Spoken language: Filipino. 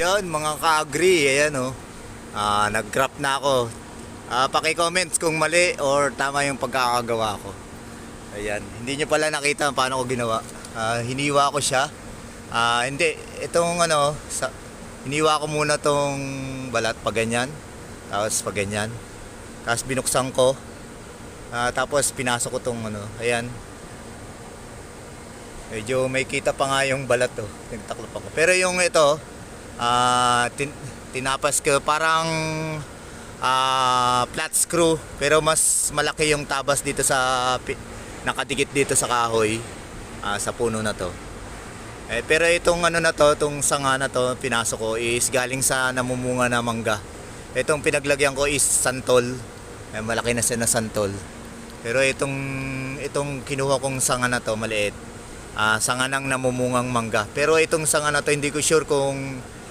Yun mga ka-agree, ayan oh. Nag-graph na ako. Paki-comments kung mali or tama yung pagkakagawa ko. Ayan, hindi nyo pala nakita paano ko ginawa. Hiniwa ko siya. Hindi, itong hiniwa ko muna tong balat pa ganyan. Tapos pa ganyan. Tapos binuksan ko. Tapos pinasok ko tong ayan. Medyo may kita pa nga yung balat to. Nagtaklop ako. Pero yung ito, tinapas ko parang flat screw, pero mas malaki yung tabas dito sa nakadikit dito sa kahoy, sa puno na to. Pero itong na to, itong sanga na to pinasok ko is galing sa namumunga na mangga. Itong pinaglagyan ko is santol. Malaki na siya na santol. Pero itong kinuha kong sanga na to maliit, sanga ng namumungang mangga. Pero itong sanga na to hindi ko sure kung